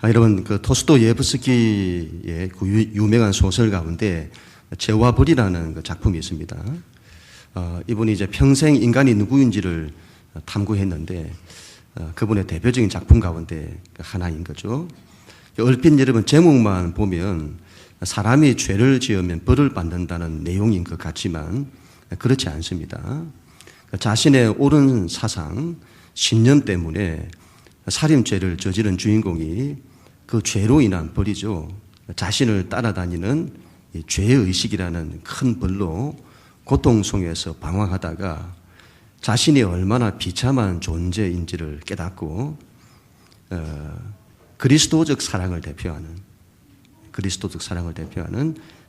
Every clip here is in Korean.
여러분, 그 도스토예브스키의 그 유명한 소설 가운데 죄와 벌이라는 그 작품이 있습니다. 이분이 이제 평생 인간이 누구인지를 탐구했는데 그분의 대표적인 작품 가운데 하나인 거죠. 얼핏 여러분 제목만 보면 사람이 죄를 지으면 벌을 받는다는 내용인 것 같지만 그렇지 않습니다. 자신의 옳은 사상, 신념 때문에 살인죄를 저지른 주인공이 그 죄로 인한 벌이죠. 자신을 따라다니는 죄의식이라는 큰 벌로 고통 속에서 방황하다가 자신이 얼마나 비참한 존재인지를 깨닫고 그리스도적 사랑을 대표하는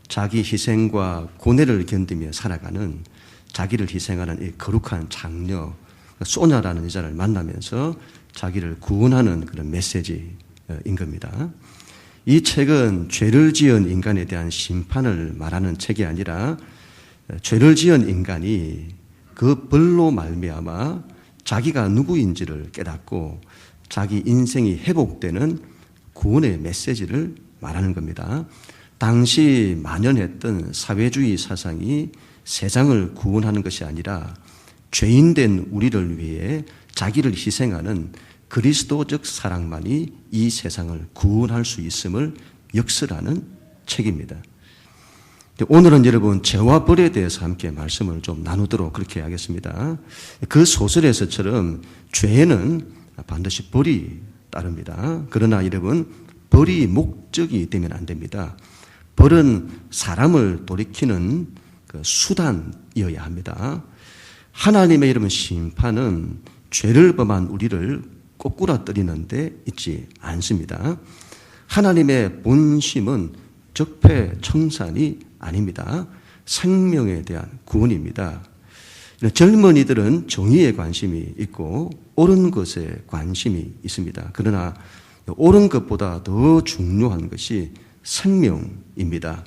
자기 희생과 고뇌를 견디며 살아가는 자기를 희생하는 이 거룩한 장녀 소냐라는 여자를 만나면서 자기를 구원하는 그런 메시지인 겁니다. 이 책은 죄를 지은 인간에 대한 심판을 말하는 책이 아니라 죄를 지은 인간이 그 벌로 말미암아 자기가 누구인지를 깨닫고 자기 인생이 회복되는 구원의 메시지를 말하는 겁니다. 당시 만연했던 사회주의 사상이 세상을 구원하는 것이 아니라 죄인된 우리를 위해 자기를 희생하는 그리스도적 사랑만이 이 세상을 구원할 수 있음을 역설하는 책입니다. 오늘은 여러분 죄와 벌에 대해서 함께 말씀을 좀 나누도록 그렇게 하겠습니다. 그 소설에서처럼 죄는 반드시 벌이 따릅니다. 그러나 여러분 벌이 목적이 되면 안 됩니다. 벌은 사람을 돌이키는 그 수단이어야 합니다. 하나님의 여러분 심판은 죄를 범한 우리를 꼬꾸라뜨리는 데 있지 않습니다. 하나님의 본심은 적폐청산이 아닙니다. 생명에 대한 구원입니다. 젊은이들은 정의에 관심이 있고 옳은 것에 관심이 있습니다. 그러나 옳은 것보다 더 중요한 것이 생명입니다.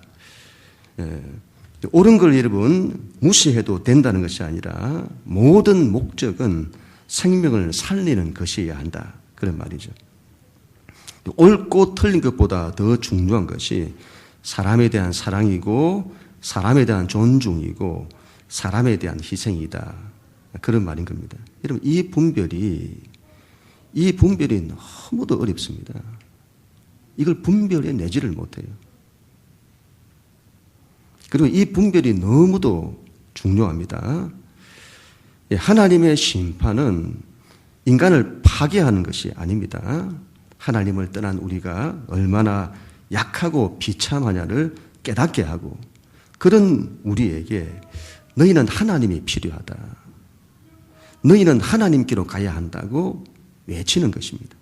옳은 걸 여러분 무시해도 된다는 것이 아니라 모든 목적은 생명을 살리는 것이어야 한다. 그런 말이죠. 옳고 틀린 것보다 더 중요한 것이 사람에 대한 사랑이고 사람에 대한 존중이고 사람에 대한 희생이다. 그런 말인 겁니다. 여러분 이 분별이 너무도 어렵습니다. 이걸 분별해 내지를 못해요. 그리고 이 분별이 너무도 중요합니다. 하나님의 심판은 인간을 파괴하는 것이 아닙니다. 하나님을 떠난 우리가 얼마나 약하고 비참하냐를 깨닫게 하고 그런 우리에게 너희는 하나님이 필요하다. 너희는 하나님께로 가야 한다고 외치는 것입니다.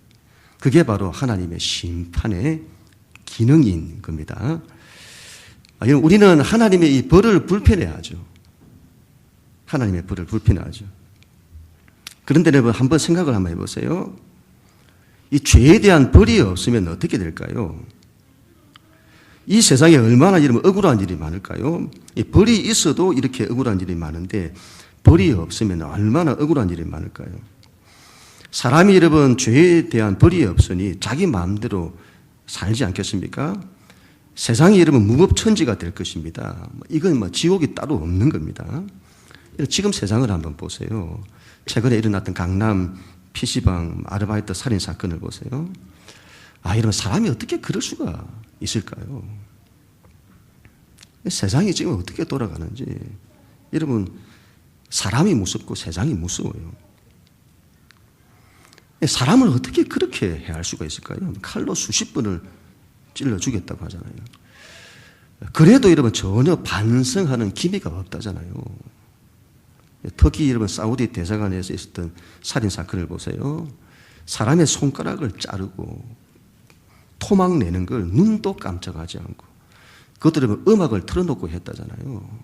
그게 바로 하나님의 심판의 기능인 겁니다. 우리는 하나님의 이 벌을 불편해하죠. 하나님의 벌을 불편해하죠. 그런데 여러분 한번 생각을 한번 해보세요. 이 죄에 대한 벌이 없으면 어떻게 될까요? 이 세상에 얼마나 이런 억울한 일이 많을까요? 이 벌이 있어도 이렇게 억울한 일이 많은데 벌이 없으면 얼마나 억울한 일이 많을까요? 사람이 여러분 죄에 대한 벌이 없으니 자기 마음대로 살지 않겠습니까? 세상이 여러분 무법천지가 될 것입니다. 이건 지옥이 따로 없는 겁니다. 지금 세상을 한번 보세요. 최근에 일어났던 강남 PC방 아르바이트 살인 사건을 보세요. 여러분 사람이 어떻게 그럴 수가 있을까요? 세상이 지금 어떻게 돌아가는지 여러분 사람이 무섭고 세상이 무서워요. 사람을 어떻게 그렇게 해할 수가 있을까요? 칼로 수십 번을 찔러 죽였다고 하잖아요. 그래도 여러분 전혀 반성하는 기미가 없다잖아요. 특히 여러분 사우디 대사관에서 있었던 살인 사건을 보세요. 사람의 손가락을 자르고 토막 내는 걸 눈도 깜짝하지 않고 그것도 음악을 틀어놓고 했다잖아요.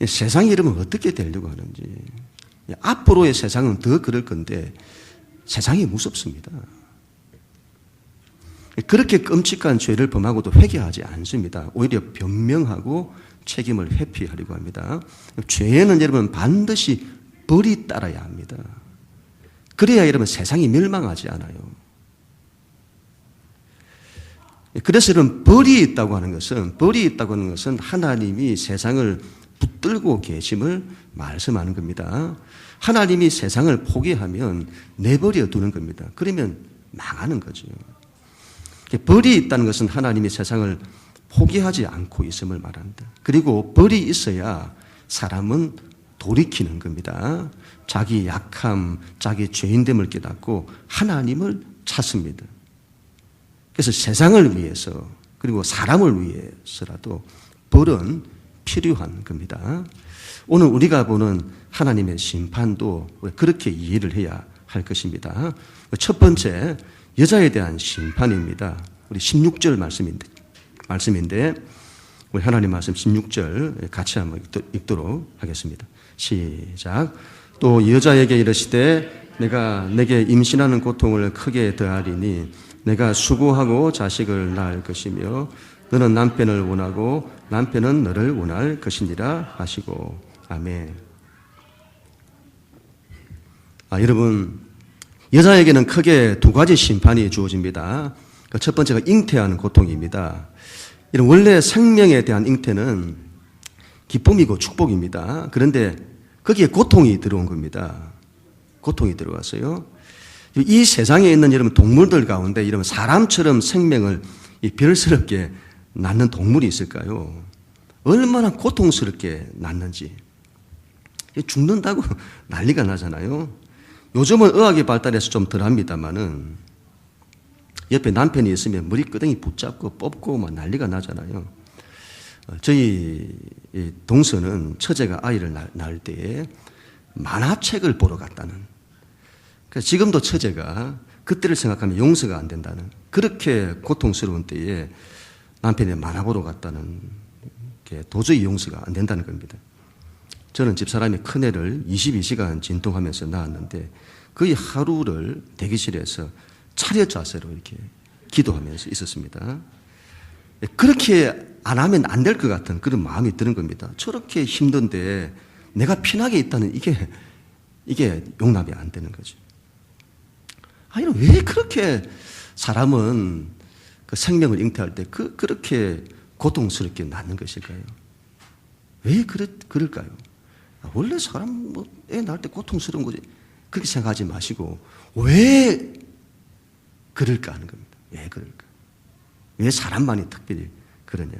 세상이 이러면 어떻게 되려고 하는지. 앞으로의 세상은 더 그럴 건데 세상이 무섭습니다. 그렇게 끔찍한 죄를 범하고도 회개하지 않습니다. 오히려 변명하고 책임을 회피하려고 합니다. 죄에는 여러분 반드시 벌이 따라야 합니다. 그래야 여러분 세상이 멸망하지 않아요. 그래서 이런 벌이 있다고 하는 것은 하나님이 세상을 붙들고 계심을 말씀하는 겁니다. 하나님이 세상을 포기하면 내버려 두는 겁니다. 그러면 망하는 거죠. 벌이 있다는 것은 하나님이 세상을 포기하지 않고 있음을 말합니다. 그리고 벌이 있어야 사람은 돌이키는 겁니다. 자기 약함, 자기 죄인됨을 깨닫고 하나님을 찾습니다. 그래서 세상을 위해서 그리고 사람을 위해서라도 벌은 필요한 겁니다. 오늘 우리가 보는 하나님의 심판도 그렇게 이해를 해야 할 것입니다. 첫 번째, 여자에 대한 심판입니다. 우리 16절 말씀인데 우리 하나님 말씀 16절 같이 한번 읽도록 하겠습니다. 시작. 또 여자에게 이르시되 내가 내게 임신하는 고통을 크게 더하리니 내가 수고하고 자식을 낳을 것이며 너는 남편을 원하고 남편은 너를 원할 것이니라 하시고. 아멘. 여러분, 여자에게는 크게 두 가지 심판이 주어집니다. 첫 번째가 잉태하는 고통입니다. 이런 원래 생명에 대한 잉태는 기쁨이고 축복입니다. 그런데 거기에 고통이 들어온 겁니다. 고통이 들어왔어요. 이 세상에 있는 여러분 동물들 가운데 여러분 사람처럼 생명을 별스럽게 낳는 동물이 있을까요? 얼마나 고통스럽게 낳는지. 죽는다고 난리가 나잖아요. 요즘은 의학이 발달해서 좀 덜합니다만은 옆에 남편이 있으면 머리끄덩이 붙잡고 뽑고 막 난리가 나잖아요. 저희 동서는 처제가 아이를 낳을 때에 만화책을 보러 갔다는, 그래서 지금도 처제가 그때를 생각하면 용서가 안 된다는, 그렇게 고통스러운 때에 남편이 만화 보러 갔다는 게 도저히 용서가 안 된다는 겁니다. 저는 집사람이 큰애를 22시간 진통하면서 낳았는데 거의 하루를 대기실에서 차렷 자세로 이렇게 기도하면서 있었습니다. 그렇게 안 하면 안 될 것 같은 그런 마음이 드는 겁니다. 저렇게 힘든데 내가 편하게 있다는 이게 용납이 안 되는 거죠. 아니, 왜 그렇게 사람은 그 생명을 잉태할 때 그렇게 고통스럽게 낳는 것일까요? 왜 그럴까요? 원래 사람 애 낳을 때 고통스러운 거지. 그렇게 생각하지 마시고 왜 그럴까 하는 겁니다. 왜 그럴까? 왜 사람만이 특별히 그러냐?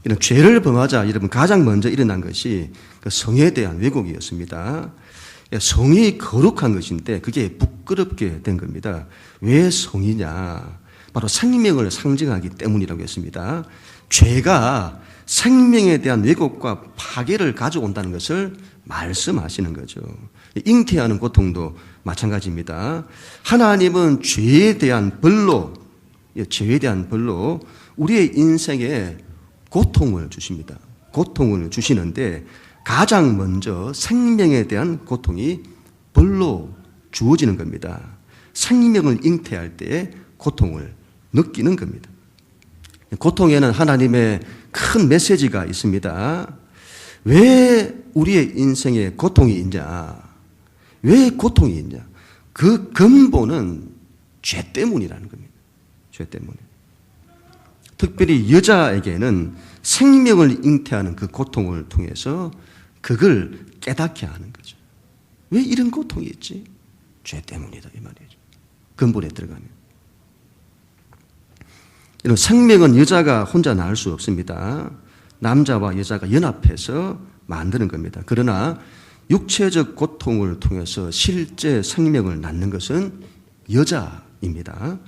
이런 죄를 범하자 여러분 가장 먼저 일어난 것이 그 성에 대한 왜곡이었습니다. 성이 거룩한 것인데 그게 부끄럽게 된 겁니다. 왜 성이냐? 바로 생명을 상징하기 때문이라고 했습니다. 죄가 생명에 대한 왜곡과 파괴를 가져온다는 것을 말씀하시는 거죠. 잉태하는 고통도 마찬가지입니다. 하나님은 죄에 대한 벌로 우리의 인생에 고통을 주십니다. 고통을 주시는데 가장 먼저 생명에 대한 고통이 벌로 주어지는 겁니다. 생명을 잉태할 때 고통을 느끼는 겁니다. 고통에는 하나님의 큰 메시지가 있습니다. 왜 우리의 인생에 고통이 있냐? 왜 고통이 있냐? 그 근본은 죄 때문이라는 겁니다. 죄 때문에. 특별히 여자에게는 생명을 잉태하는 그 고통을 통해서 그걸 깨닫게 하는 거죠. 왜 이런 고통이 있지? 죄 때문이다 이 말이죠. 근본에 들어가면. 이런 생명은 여자가 혼자 낳을 수 없습니다. 남자와 여자가 연합해서 만드는 겁니다. 그러나 육체적 고통을 통해서 실제 생명을 낳는 것은 여자입니다.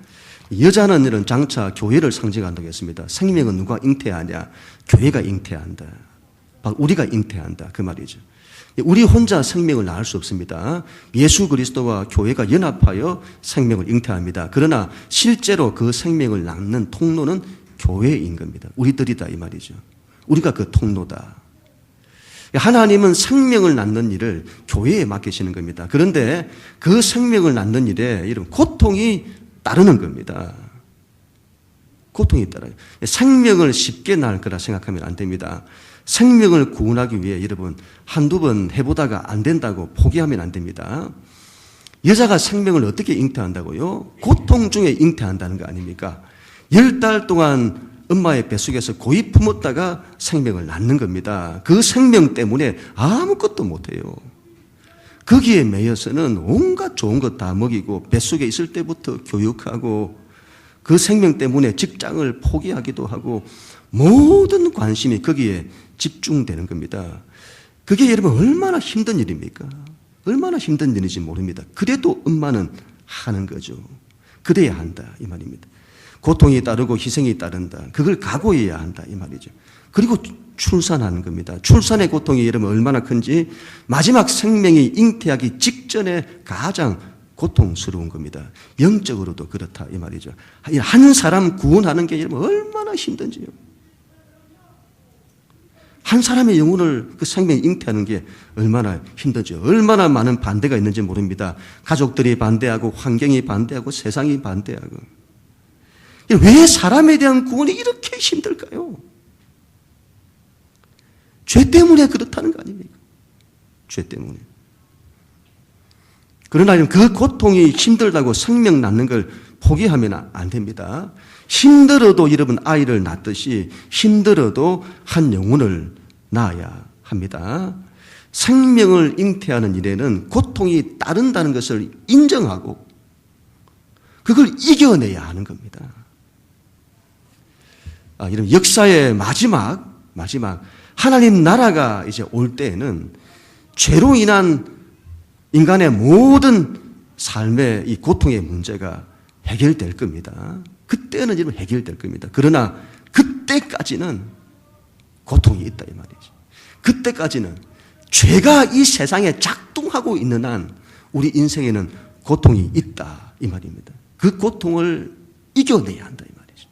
여자는 이런 장차 교회를 상징한다고 했습니다. 생명은 누가 잉태하냐? 교회가 잉태한다. 바로 우리가 잉태한다. 그 말이죠. 우리 혼자 생명을 낳을 수 없습니다. 예수 그리스도와 교회가 연합하여 생명을 잉태합니다. 그러나 실제로 그 생명을 낳는 통로는 교회인 겁니다. 우리들이다 이 말이죠. 우리가 그 통로다. 하나님은 생명을 낳는 일을 교회에 맡기시는 겁니다. 그런데 그 생명을 낳는 일에 이런 고통이 따르는 겁니다. 고통이 따라요. 생명을 쉽게 낳을 거라 생각하면 안 됩니다. 생명을 구원하기 위해 여러분 한두 번 해보다가 안 된다고 포기하면 안 됩니다. 여자가 생명을 어떻게 잉태한다고요? 고통 중에 잉태한다는 거 아닙니까? 10달 동안 엄마의 뱃속에서 고이 품었다가 생명을 낳는 겁니다. 그 생명 때문에 아무것도 못해요. 거기에 매여서는 온갖 좋은 것 다 먹이고 뱃속에 있을 때부터 교육하고 그 생명 때문에 직장을 포기하기도 하고 모든 관심이 거기에 집중되는 겁니다. 그게 여러분 얼마나 힘든 일입니까? 얼마나 힘든 일인지 모릅니다. 그래도 엄마는 하는 거죠. 그래야 한다 이 말입니다. 고통이 따르고 희생이 따른다. 그걸 각오해야 한다 이 말이죠. 그리고 출산하는 겁니다. 출산의 고통이 여러분 얼마나 큰지 마지막 생명이 잉태하기 직전에 가장 고통스러운 겁니다. 영적으로도 그렇다 이 말이죠. 한 사람 구원하는 게 여러분 얼마나 힘든지요. 한 사람의 영혼을 그 생명이 잉태하는 게 얼마나 힘들죠. 얼마나 많은 반대가 있는지 모릅니다. 가족들이 반대하고 환경이 반대하고 세상이 반대하고. 왜 사람에 대한 구원이 이렇게 힘들까요? 죄 때문에 그렇다는 거 아닙니까? 죄 때문에. 그러나 그 고통이 힘들다고 생명 낳는 걸 포기하면 안 됩니다. 힘들어도 여러분 아이를 낳듯이 힘들어도 한 영혼을 낳아야 합니다. 생명을 잉태하는 일에는 고통이 따른다는 것을 인정하고 그걸 이겨내야 하는 겁니다. 이런 역사의 마지막 하나님 나라가 이제 올 때에는 죄로 인한 인간의 모든 삶의 이 고통의 문제가 해결될 겁니다. 그때는 이런 해결될 겁니다. 그러나 그때까지는 고통이 있다 이 말이죠. 그때까지는 죄가 이 세상에 작동하고 있는 한 우리 인생에는 고통이 있다 이 말입니다. 그 고통을 이겨내야 한다 이 말이죠.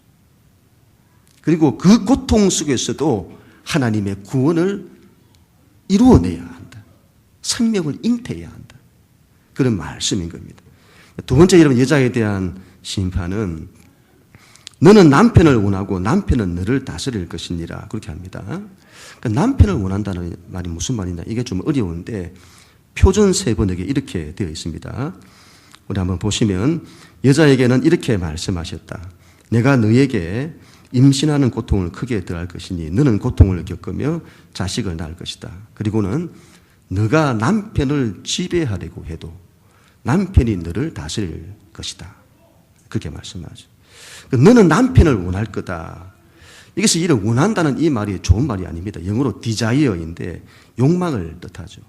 그리고 그 고통 속에서도 하나님의 구원을 이루어내야 한다. 생명을 잉태해야 한다. 그런 말씀인 겁니다. 두 번째 여러분 여자에 대한 심판은 너는 남편을 원하고 남편은 너를 다스릴 것이니라 그렇게 합니다. 그러니까 남편을 원한다는 말이 무슨 말이냐 이게 좀 어려운데 표준 세번역에 이렇게 되어 있습니다. 우리 한번 보시면 여자에게는 이렇게 말씀하셨다. 내가 너에게 임신하는 고통을 크게 더할 것이니 너는 고통을 겪으며 자식을 낳을 것이다. 그리고는 너가 남편을 지배하려고 해도 남편이 너를 다스릴 것이다. 그렇게 말씀하죠. 너는 남편을 원할 거다. 이것이 이를 원한다는 이 말이 좋은 말이 아닙니다. 영어로 desire인데 욕망을 뜻하죠.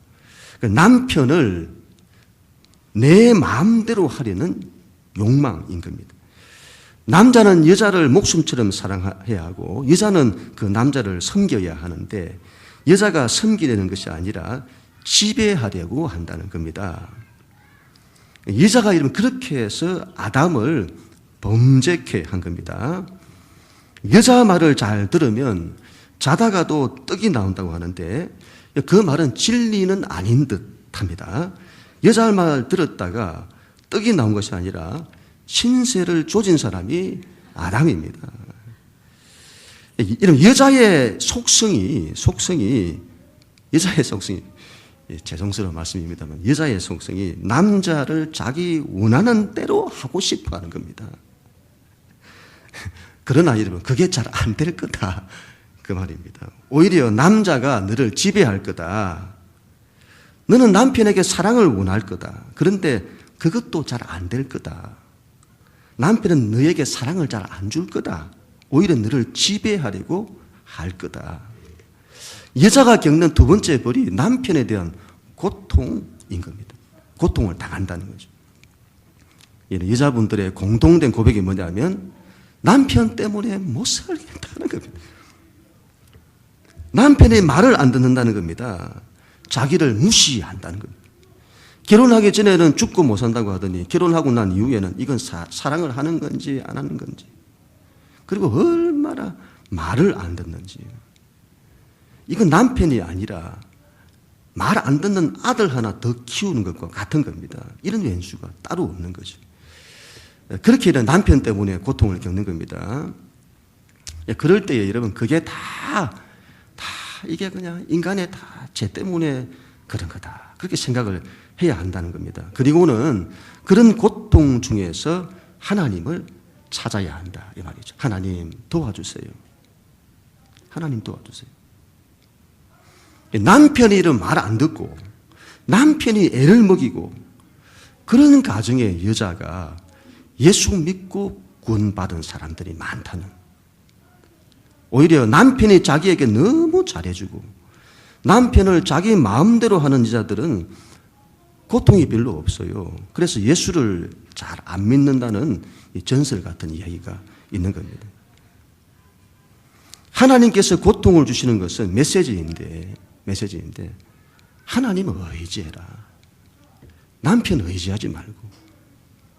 남편을 내 마음대로 하려는 욕망인 겁니다. 남자는 여자를 목숨처럼 사랑해야 하고 여자는 그 남자를 섬겨야 하는데 여자가 섬기려는 것이 아니라 지배하려고 한다는 겁니다. 여자가 이러면 그렇게 해서 아담을 범죄케 한 겁니다. 여자 말을 잘 들으면 자다가도 떡이 나온다고 하는데 그 말은 진리는 아닌 듯 합니다. 여자 말 들었다가 떡이 나온 것이 아니라 신세를 조진 사람이 아담입니다. 이런 여자의 속성이 죄송스러운 말씀입니다만 여자의 속성이 남자를 자기 원하는 대로 하고 싶어 하는 겁니다. 그러나 여러분 그게 잘 안 될 거다 그 말입니다. 오히려 남자가 너를 지배할 거다. 너는 남편에게 사랑을 원할 거다. 그런데 그것도 잘 안 될 거다. 남편은 너에게 사랑을 잘 안 줄 거다. 오히려 너를 지배하려고 할 거다. 여자가 겪는 두 번째 벌이 남편에 대한 고통인 겁니다. 고통을 당한다는 거죠. 여자분들의 공통된 고백이 뭐냐면 남편 때문에 못 살겠다는 겁니다. 남편의 말을 안 듣는다는 겁니다. 자기를 무시한다는 겁니다. 결혼하기 전에는 죽고 못 산다고 하더니 결혼하고 난 이후에는 이건 사랑을 하는 건지 안 하는 건지 그리고 얼마나 말을 안 듣는지 이건 남편이 아니라 말 안 듣는 아들 하나 더 키우는 것과 같은 겁니다. 이런 왼수가 따로 없는 거죠. 그렇게 남편 때문에 고통을 겪는 겁니다. 그럴 때에 여러분 그게 다 이게 그냥 인간의 다 죄 때문에 그런 거다. 그렇게 생각을 해야 한다는 겁니다. 그리고는 그런 고통 중에서 하나님을 찾아야 한다 이 말이죠. 하나님 도와주세요. 하나님 도와주세요. 남편이 이런 말 안 듣고 남편이 애를 먹이고 그런 가정의 여자가 예수 믿고 구원받은 사람들이 많다는, 오히려 남편이 자기에게 너무 잘해주고 남편을 자기 마음대로 하는 여자들은 고통이 별로 없어요. 그래서 예수를 잘 안 믿는다는 이 전설 같은 이야기가 있는 겁니다. 하나님께서 고통을 주시는 것은 메시지인데 하나님을 의지해라. 남편 의지하지 말고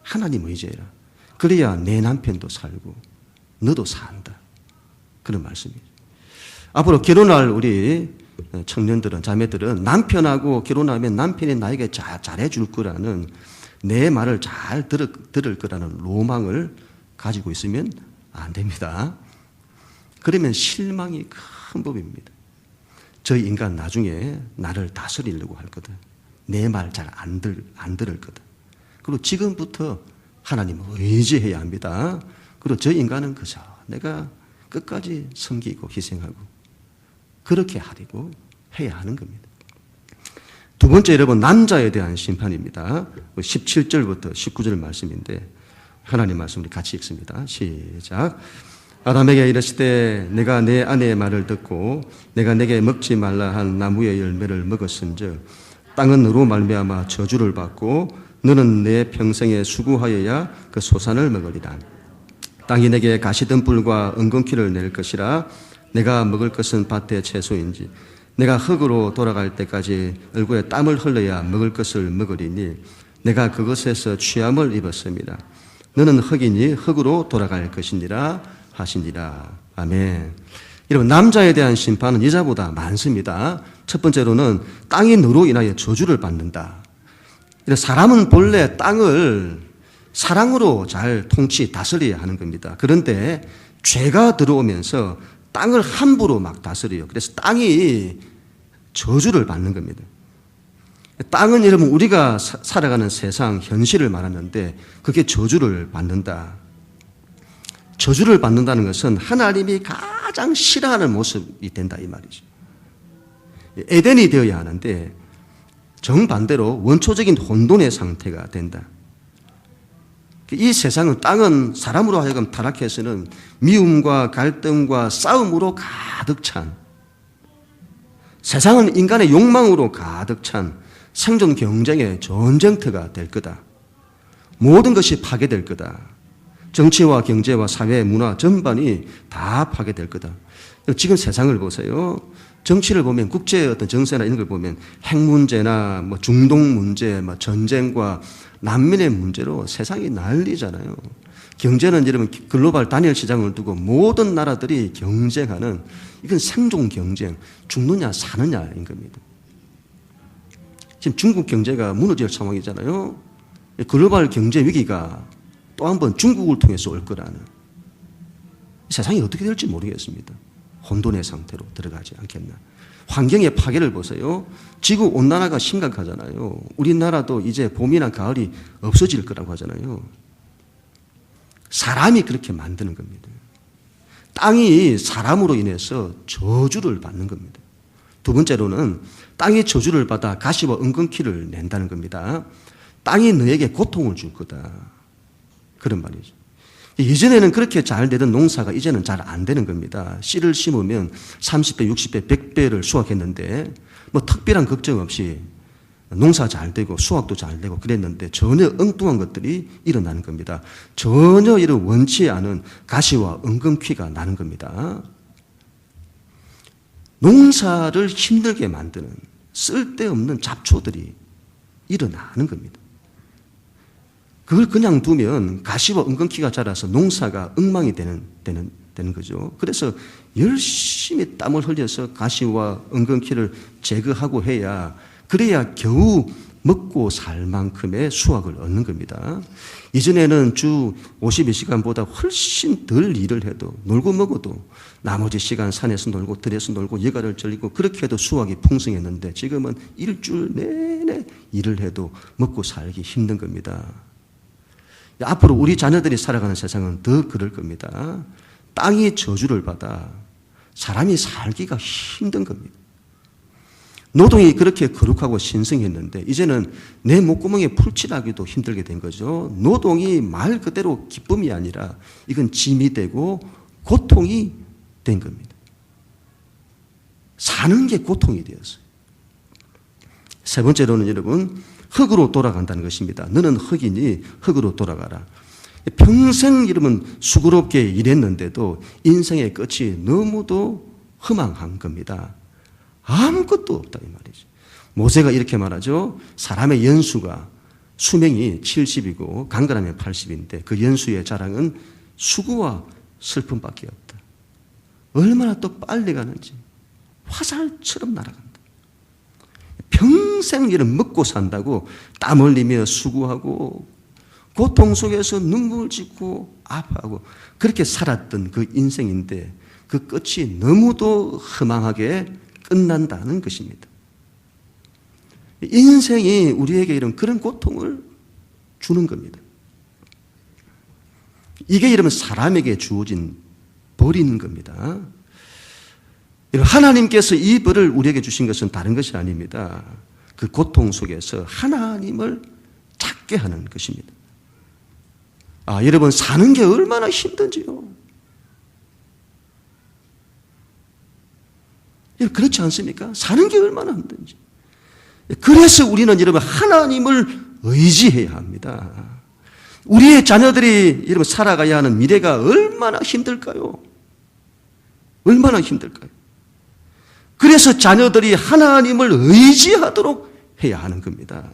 하나님 의지해라. 그래야 내 남편도 살고 너도 산다. 그런 말씀이죠. 앞으로 결혼할 우리 청년들은, 자매들은 남편하고 결혼하면 남편이 나에게 잘해줄 거라는, 내 말을 잘 들을 거라는 로망을 가지고 있으면 안 됩니다. 그러면 실망이 큰 법입니다. 저 인간 나중에 나를 다스리려고 할 거다. 내 말 잘 안 들을 거다. 그리고 지금부터 하나님을 의지해야 합니다. 그리고 저 인간은 그저 내가 끝까지 섬기고 희생하고 그렇게 하려고 해야 하는 겁니다. 두 번째, 여러분, 남자에 대한 심판입니다. 17절부터 19절 말씀인데 하나님 말씀 우리 같이 읽습니다. 시작. 아담에게 이르시되 내가 내 아내의 말을 듣고 내가 내게 먹지 말라 한 나무의 열매를 먹었은즉 땅은 너로 말미암아 저주를 받고 너는 내 평생에 수고하여야 그 소산을 먹으리라. 땅이 내게 가시덤불과 은근키를 낼 것이라. 내가 먹을 것은 밭의 채소인지 내가 흙으로 돌아갈 때까지 얼굴에 땀을 흘려야 먹을 것을 먹으리니 내가 그것에서 취함을 입었습니다. 너는 흙이니 흙으로 돌아갈 것이니라 하시니라. 아멘. 여러분, 남자에 대한 심판은 여자보다 많습니다. 첫 번째로는 땅이 너로 인하여 저주를 받는다. 사람은 본래 땅을 사랑으로 잘 다스려야 하는 겁니다. 그런데 죄가 들어오면서 땅을 함부로 막 다스려요. 그래서 땅이 저주를 받는 겁니다. 땅은 여러분 우리가 살아가는 세상 현실을 말하는데 그게 저주를 받는다. 저주를 받는다는 것은 하나님이 가장 싫어하는 모습이 된다 이 말이죠. 에덴이 되어야 하는데 정반대로 원초적인 혼돈의 상태가 된다. 이 세상은, 땅은 사람으로 하여금 타락해서는 미움과 갈등과 싸움으로 가득 찬, 세상은 인간의 욕망으로 가득 찬 생존 경쟁의 전쟁터가 될 거다. 모든 것이 파괴될 거다. 정치와 경제와 사회, 문화 전반이 다 파괴될 거다. 지금 세상을 보세요. 정치를 보면, 국제 어떤 정세나 이런 걸 보면 핵 문제나 뭐 중동 문제, 뭐 전쟁과 난민의 문제로 세상이 난리잖아요. 경제는 여러분 글로벌 단일 시장을 두고 모든 나라들이 경쟁하는, 이건 생존 경쟁, 죽느냐 사느냐인 겁니다. 지금 중국 경제가 무너질 상황이잖아요. 글로벌 경제 위기가 또 한 번 중국을 통해서 올 거라는, 세상이 어떻게 될지 모르겠습니다. 혼돈의 상태로 들어가지 않겠나. 환경의 파괴를 보세요. 지구 온난화가 심각하잖아요. 우리나라도 이제 봄이나 가을이 없어질 거라고 하잖아요. 사람이 그렇게 만드는 겁니다. 땅이 사람으로 인해서 저주를 받는 겁니다. 두 번째로는 땅이 저주를 받아 가시와 은근키를 낸다는 겁니다. 땅이 너에게 고통을 줄 거다. 그런 말이죠. 예전에는 그렇게 잘 되던 농사가 이제는 잘 안 되는 겁니다. 씨를 심으면 30배, 60배, 100배를 수확했는데 뭐 특별한 걱정 없이 농사 잘 되고 수확도 잘 되고 그랬는데 전혀 엉뚱한 것들이 일어나는 겁니다. 전혀 이런 원치 않은 가시와 은근퀴가 나는 겁니다. 농사를 힘들게 만드는 쓸데없는 잡초들이 일어나는 겁니다. 그걸 그냥 두면 가시와 은근키가 자라서 농사가 엉망이 되는 거죠. 그래서 열심히 땀을 흘려서 가시와 은근키를 제거하고 해야, 그래야 겨우 먹고 살 만큼의 수확을 얻는 겁니다. 이전에는 주 52시간보다 훨씬 덜 일을 해도, 놀고 먹어도 나머지 시간 산에서 놀고 들에서 놀고 여가를 즐기고 그렇게 해도 수확이 풍성했는데 지금은 일주일 내내 일을 해도 먹고 살기 힘든 겁니다. 앞으로 우리 자녀들이 살아가는 세상은 더 그럴 겁니다. 땅이 저주를 받아 사람이 살기가 힘든 겁니다. 노동이 그렇게 거룩하고 신성했는데 이제는 내 목구멍에 풀칠하기도 힘들게 된 거죠. 노동이 말 그대로 기쁨이 아니라 이건 짐이 되고 고통이 된 겁니다. 사는 게 고통이 되었어요. 세 번째로는 여러분, 흙으로 돌아간다는 것입니다. 너는 흙이니 흙으로 돌아가라. 평생 여러분 수고롭게 일했는데도 인생의 끝이 너무도 허망한 겁니다. 아무것도 없다 이 말이죠. 모세가 이렇게 말하죠. 사람의 연수가 수명이 70이고 강건하면 80인데 그 연수의 자랑은 수고와 슬픔밖에 없다. 얼마나 또 빨리 가는지 화살처럼 날아간다. 평생 이런 먹고 산다고 땀 흘리며 수고하고 고통 속에서 눈물 짓고 아파하고 그렇게 살았던 그 인생인데 그 끝이 너무도 허망하게 끝난다는 것입니다. 인생이 우리에게 이런 그런 고통을 주는 겁니다. 이게 이러면 사람에게 주어진 벌인 겁니다. 하나님께서 이 벌을 우리에게 주신 것은 다른 것이 아닙니다. 그 고통 속에서 하나님을 찾게 하는 것입니다. 여러분 사는 게 얼마나 힘든지요. 그렇지 않습니까? 사는 게 얼마나 힘든지. 그래서 우리는 여러분 하나님을 의지해야 합니다. 우리의 자녀들이 여러분 살아가야 하는 미래가 얼마나 힘들까요? 얼마나 힘들까요? 그래서 자녀들이 하나님을 의지하도록 해야 하는 겁니다.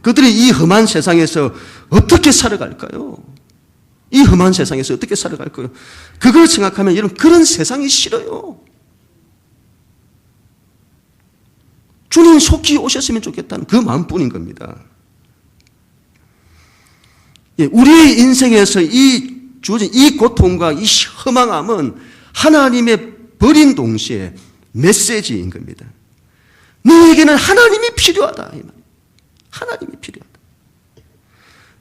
그들이 이 험한 세상에서 어떻게 살아갈까요? 이 험한 세상에서 어떻게 살아갈까요? 그걸 생각하면 여러분 그런 세상이 싫어요. 주님 속히 오셨으면 좋겠다는 그 마음뿐인 겁니다. 우리의 인생에서 주어진 이 고통과 이 허망함은 하나님의 버린 동시에 메시지인 겁니다. 너에게는 하나님이 필요하다. 하나님이 필요하다.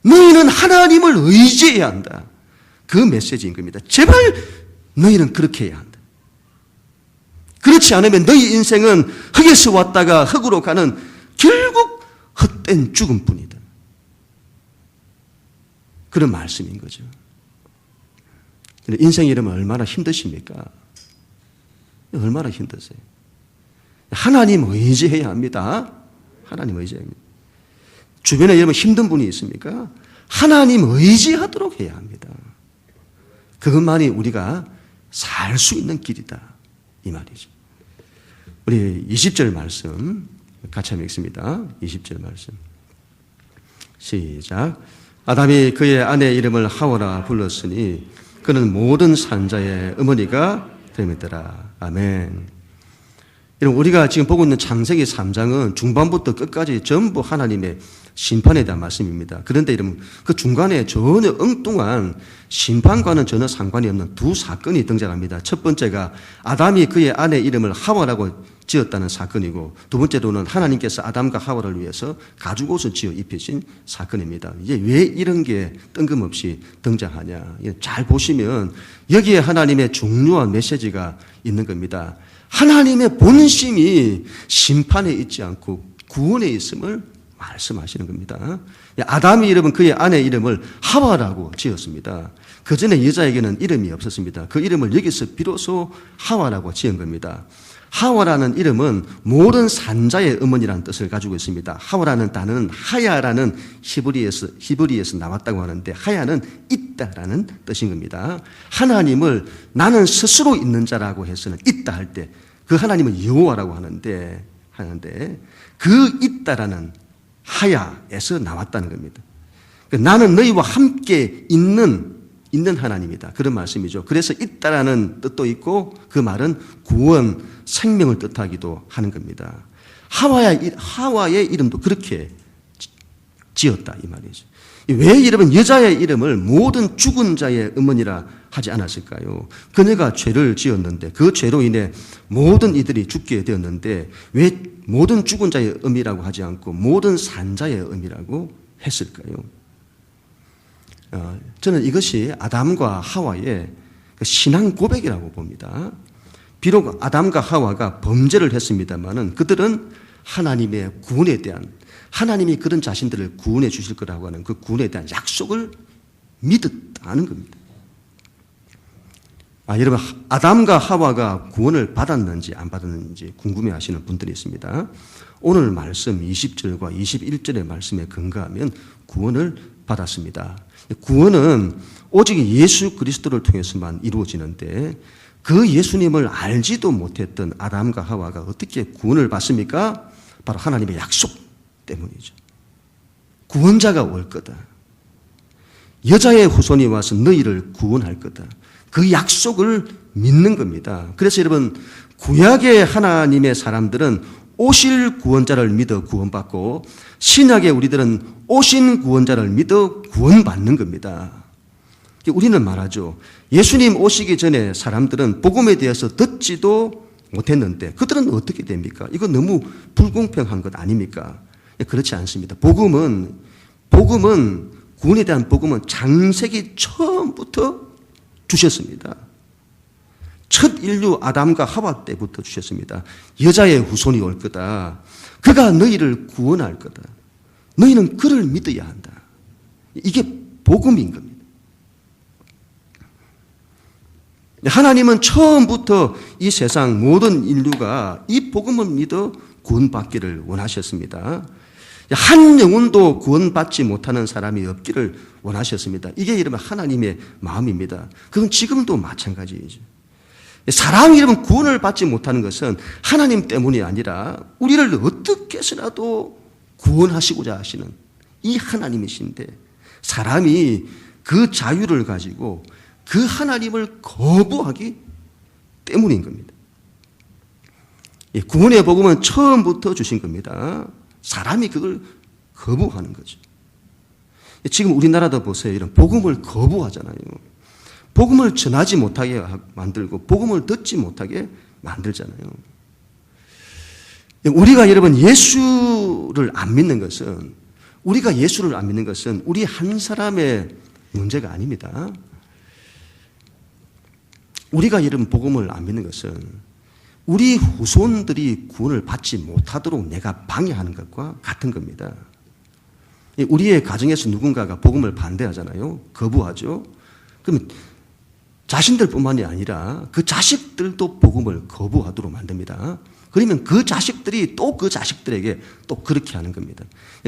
너희는 하나님을 의지해야 한다. 그 메시지인 겁니다. 제발 너희는 그렇게 해야 한다. 그렇지 않으면 너희 인생은 흙에서 왔다가 흙으로 가는 결국 헛된 죽음뿐이다. 그런 말씀인 거죠. 인생이 이러면 얼마나 힘드십니까? 얼마나 힘드세요? 하나님 의지해야 합니다. 하나님 의지해야 합니다. 주변에 여러분 힘든 분이 있습니까? 하나님 의지하도록 해야 합니다. 그것만이 우리가 살 수 있는 길이다. 이 말이죠. 우리 20절 말씀 같이 한번 읽습니다. 20절 말씀. 시작. 아담이 그의 아내 이름을 하와라 불렀으니 그는 모든 산자의 어머니가 됨이더라. 아멘. 여러분 우리가 지금 보고 있는 창세기 3장은 중반부터 끝까지 전부 하나님의 심판에 대한 말씀입니다. 그런데 여러분 그 중간에 전혀 엉뚱한 심판과는 전혀 상관이 없는 두 사건이 등장합니다. 첫 번째가 아담이 그의 아내 이름을 하와라고 지었다는 사건이고 두 번째로는 하나님께서 아담과 하와를 위해서 가죽옷을 지어 입히신 사건입니다. 이제 왜 이런 게 뜬금없이 등장하냐. 잘 보시면 여기에 하나님의 중요한 메시지가 있는 겁니다. 하나님의 본심이 심판에 있지 않고 구원에 있음을 말씀하시는 겁니다. 아담이 여러분 그의 아내 이름을 하와라고 지었습니다. 그 전에 여자에게는 이름이 없었습니다. 그 이름을 여기서 비로소 하와라고 지은 겁니다. 하와라는 이름은 모든 산자의 어머니라는 뜻을 가지고 있습니다. 하와라는 단어는 하야라는 히브리에서 나왔다고 하는데 하야는 있다라는 뜻인 겁니다. 하나님을 나는 스스로 있는 자라고 해서는 있다 할 때 그 하나님은 여호와라고 하는데 그 있다라는 하야에서 나왔다는 겁니다. 나는 너희와 함께 있는 하나님이다. 그런 말씀이죠. 그래서 있다라는 뜻도 있고 그 말은 구원, 생명을 뜻하기도 하는 겁니다. 하와의 이름도 그렇게 지었다 이 말이죠. 왜 여러분 여자의 이름을 모든 죽은 자의 어머니라 하지 않았을까요? 그녀가 죄를 지었는데 그 죄로 인해 모든 이들이 죽게 되었는데 왜 모든 죽은 자의 어미라고 하지 않고 모든 산자의 어미라고 했을까요? 저는 이것이 아담과 하와의 그 신앙 고백이라고 봅니다. 비록 아담과 하와가 범죄를 했습니다마는 그들은 하나님의 구원에 대한, 하나님이 그런 자신들을 구원해 주실 거라고 하는 그 구원에 대한 약속을 믿었다는 겁니다. 여러분, 아담과 하와가 구원을 받았는지 안 받았는지 궁금해 하시는 분들이 있습니다. 오늘 말씀 20절과 21절의 말씀에 근거하면 구원을 받았습니다. 구원은 오직 예수 그리스도를 통해서만 이루어지는데 그 예수님을 알지도 못했던 아담과 하와가 어떻게 구원을 받습니까? 바로 하나님의 약속 때문이죠. 구원자가 올 거다. 여자의 후손이 와서 너희를 구원할 거다. 그 약속을 믿는 겁니다. 그래서 여러분, 구약의 하나님의 사람들은 오실 구원자를 믿어 구원받고 신약의 우리들은 오신 구원자를 믿어 구원받는 겁니다. 우리는 말하죠. 예수님 오시기 전에 사람들은 복음에 대해서 듣지도 못했는데 그들은 어떻게 됩니까? 이거 너무 불공평한 것 아닙니까? 그렇지 않습니다. 복음은 구원에 대한 복음은 창세기 처음부터 주셨습니다. 첫 인류 아담과 하와 때부터 주셨습니다. 여자의 후손이 올 거다. 그가 너희를 구원할 거다. 너희는 그를 믿어야 한다. 이게 복음인 겁니다. 하나님은 처음부터 이 세상 모든 인류가 이 복음을 믿어 구원받기를 원하셨습니다. 한 영혼도 구원받지 못하는 사람이 없기를 원하셨습니다. 이게 여러분 하나님의 마음입니다. 그건 지금도 마찬가지이죠. 사람이 여러분 구원을 받지 못하는 것은 하나님 때문이 아니라 우리를 어떻게 해서라도 구원하시고자 하시는 이 하나님이신데 사람이 그 자유를 가지고 그 하나님을 거부하기 때문인 겁니다. 구원의 복음은 처음부터 주신 겁니다. 사람이 그걸 거부하는 거죠. 지금 우리나라도 보세요. 이런 복음을 거부하잖아요. 복음을 전하지 못하게 만들고 복음을 듣지 못하게 만들잖아요. 우리가 여러분 예수를 안 믿는 것은 우리 한 사람의 문제가 아닙니다. 우리가 여러분 복음을 안 믿는 것은 우리 후손들이 구원을 받지 못하도록 내가 방해하는 것과 같은 겁니다. 우리의 가정에서 누군가가 복음을 반대하잖아요. 거부하죠. 그러면 자신들뿐만이 아니라 그 자식들도 복음을 거부하도록 만듭니다. 그러면 그 자식들이 또 그 자식들에게 또 그렇게 하는 겁니다.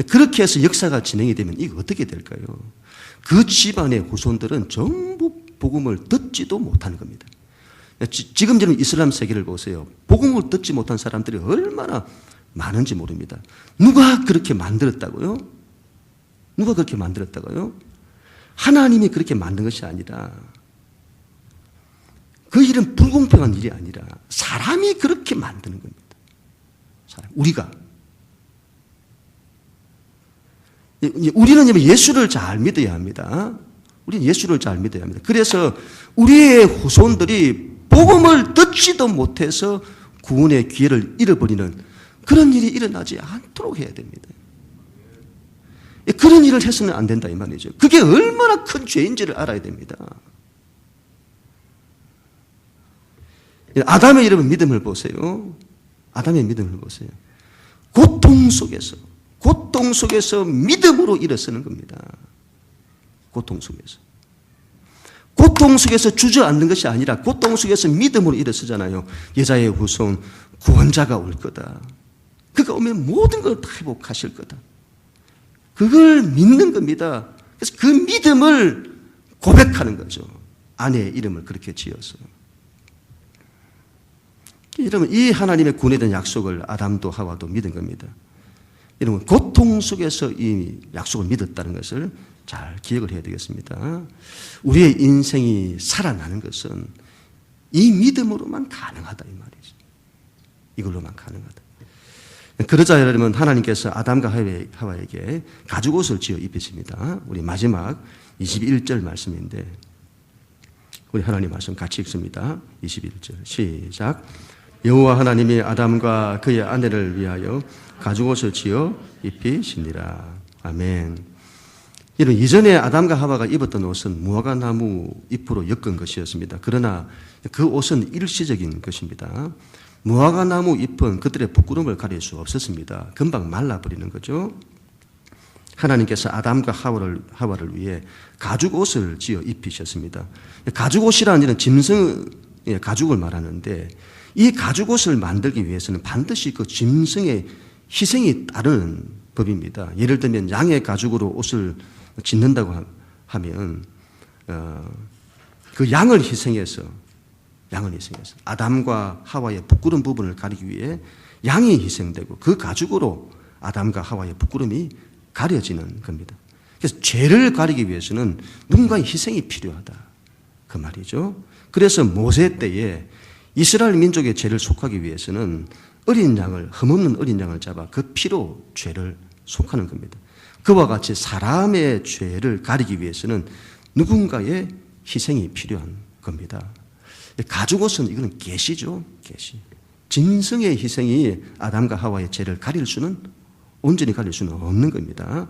그렇게 해서 역사가 진행이 되면 이게 어떻게 될까요? 그 집안의 후손들은 전부 복음을 듣지도 못하는 겁니다. 지금 이슬람 세계를 보세요. 복음을 듣지 못한 사람들이 얼마나 많은지 모릅니다. 누가 그렇게 만들었다고요? 누가 그렇게 만들었다고요? 하나님이 그렇게 만든 것이 아니라 그 일은 불공평한 일이 아니라 사람이 그렇게 만드는 겁니다. 우리가. 우리는 예수를 잘 믿어야 합니다. 우리는 예수를 잘 믿어야 합니다. 그래서 우리의 후손들이 복음을 듣지도 못해서 구원의 기회를 잃어버리는 그런 일이 일어나지 않도록 해야 됩니다. 그런 일을 해서는 안 된다 이 말이죠. 그게 얼마나 큰 죄인지를 알아야 됩니다. 아담의 여러분 믿음을 보세요. 아담의 믿음을 보세요. 고통 속에서 믿음으로 일어서는 겁니다. 고통 속에서 주저앉는 것이 아니라 고통 속에서 믿음으로 일어서잖아요. 여자의 후손 구원자가 올 거다. 그가 오면 모든 걸 다 회복하실 거다. 그걸 믿는 겁니다. 그래서 그 믿음을 고백하는 거죠. 아내의 이름을 그렇게 지어서. 여러분, 이 하나님의 구원에 대한 약속을 아담도 하와도 믿은 겁니다. 여러분, 고통 속에서 이 약속을 믿었다는 것을 잘 기억을 해야 되겠습니다. 우리의 인생이 살아나는 것은 이 믿음으로만 가능하다 이 말이죠. 이걸로만 가능하다. 그러자 여러분 하나님께서 아담과 하와에게 가죽옷을 지어 입히십니다. 우리 마지막 21절 말씀인데 우리 하나님 말씀 같이 읽습니다. 21절 시작. 여호와 하나님이 아담과 그의 아내를 위하여 가죽옷을 지어 입히시니라. 아멘. 이런 이전에 아담과 하와가 입었던 옷은 무화과나무 잎으로 엮은 것이었습니다. 그러나 그 옷은 일시적인 것입니다. 무화과나무 잎은 그들의 부끄러움을 가릴 수 없었습니다. 금방 말라버리는 거죠. 하나님께서 아담과 하와를 위해 가죽옷을 지어 입히셨습니다. 가죽옷이라는 일은 짐승의 가죽을 말하는데 이 가죽옷을 만들기 위해서는 반드시 그 짐승의 희생이 따르는 법입니다. 예를 들면 양의 가죽으로 옷을 짓는다고 하면 그 양을 희생해서 아담과 하와의 부끄러운 부분을 가리기 위해 양이 희생되고 그 가죽으로 아담과 하와의 부끄러움이 가려지는 겁니다. 그래서 죄를 가리기 위해서는 누군가의 희생이 필요하다. 그 말이죠. 그래서 모세 때에 이스라엘 민족의 죄를 속하기 위해서는 흠없는 어린 양을 잡아 그 피로 죄를 속하는 겁니다. 그와 같이 사람의 죄를 가리기 위해서는 누군가의 희생이 필요한 겁니다. 가죽옷은 이거는 계시죠. 계시. 짐승의 희생이 아담과 하와의 죄를 온전히 가릴 수는 없는 겁니다.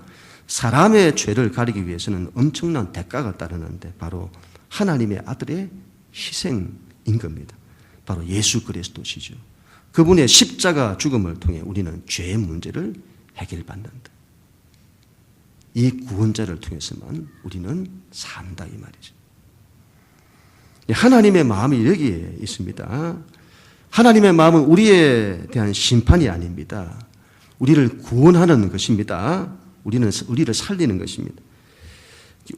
사람의 죄를 가리기 위해서는 엄청난 대가가 따르는데 바로 하나님의 아들의 희생인 겁니다. 바로 예수 그리스도시죠. 그분의 십자가 죽음을 통해 우리는 죄의 문제를 해결받는다. 이 구원자를 통해서만 우리는 산다 이 말이죠. 하나님의 마음이 여기에 있습니다. 하나님의 마음은 우리에 대한 심판이 아닙니다. 우리를 구원하는 것입니다. 우리를 살리는 것입니다.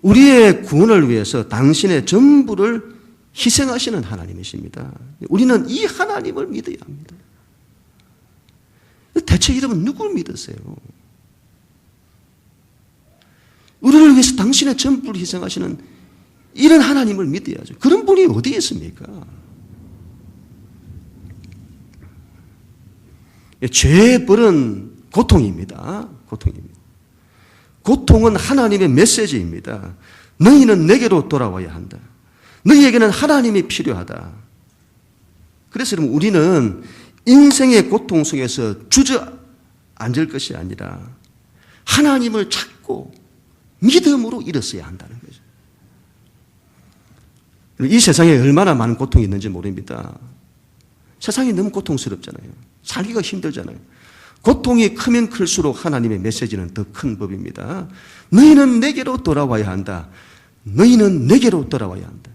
우리의 구원을 위해서 당신의 전부를 희생하시는 하나님이십니다. 우리는 이 하나님을 믿어야 합니다. 대체 여러분 누구를 믿으세요? 우리를 위해서 당신의 전부를 희생하시는 이런 하나님을 믿어야죠. 그런 분이 어디에 있습니까? 죄의 벌은 고통입니다. 고통은 하나님의 메시지입니다. 너희는 내게로 돌아와야 한다. 너희에게는 하나님이 필요하다. 그래서 여러분 우리는 인생의 고통 속에서 주저앉을 것이 아니라 하나님을 찾고 믿음으로 일었어야 한다는 거죠. 이 세상에 얼마나 많은 고통이 있는지 모릅니다. 세상이 너무 고통스럽잖아요. 살기가 힘들잖아요. 고통이 크면 클수록 하나님의 메시지는 더 큰 법입니다. 너희는 내게로 돌아와야 한다. 너희는 내게로 돌아와야 한다.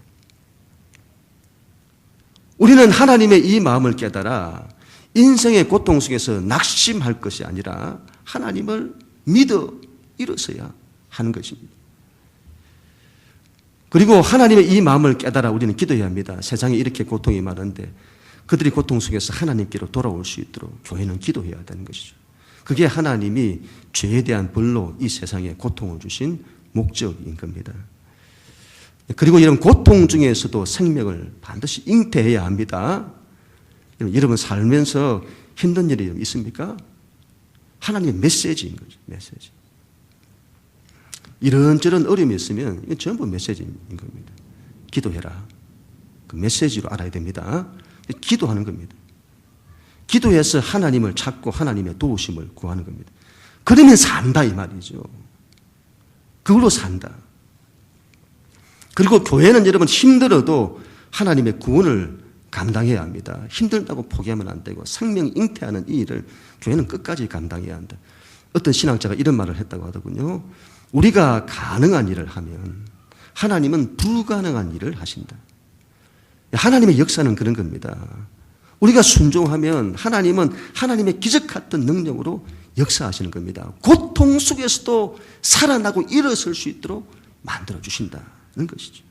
우리는 하나님의 이 마음을 깨달아 인생의 고통 속에서 낙심할 것이 아니라 하나님을 믿어 일어서야 하는 것입니다. 그리고 하나님의 이 마음을 깨달아 우리는 기도해야 합니다. 세상에 이렇게 고통이 많은데 그들이 고통 속에서 하나님께로 돌아올 수 있도록 교회는 기도해야 되는 것이죠. 그게 하나님이 죄에 대한 벌로 이 세상에 고통을 주신 목적인 겁니다. 그리고 이런 고통 중에서도 생명을 반드시 잉태해야 합니다. 여러분 살면서 힘든 일이 있습니까? 하나님의 메시지인 거죠. 메시지. 이런저런 어려움이 있으면 이건 전부 메시지인 겁니다. 기도해라. 그 메시지로 알아야 됩니다. 기도하는 겁니다. 기도해서 하나님을 찾고 하나님의 도우심을 구하는 겁니다. 그러면 산다 이 말이죠. 그걸로 산다. 그리고 교회는 여러분 힘들어도 하나님의 구원을 감당해야 합니다. 힘들다고 포기하면 안 되고 생명 잉태하는 이 일을 교회는 끝까지 감당해야 한다. 어떤 신학자가 이런 말을 했다고 하더군요. 우리가 가능한 일을 하면 하나님은 불가능한 일을 하신다. 하나님의 역사는 그런 겁니다. 우리가 순종하면 하나님은 하나님의 기적 같은 능력으로 역사하시는 겁니다. 고통 속에서도 살아나고 일어설 수 있도록 만들어 주신다는 것이죠.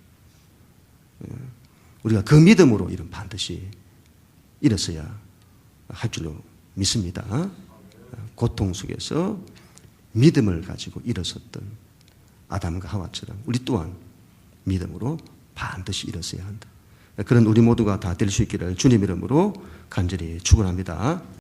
우리가 그 믿음으로 이런 반드시 일어서야 할 줄로 믿습니다. 고통 속에서 믿음을 가지고 일어섰던 아담과 하와처럼 우리 또한 믿음으로 반드시 일어서야 한다. 그런 우리 모두가 다 될 수 있기를 주님 이름으로 간절히 축원합니다.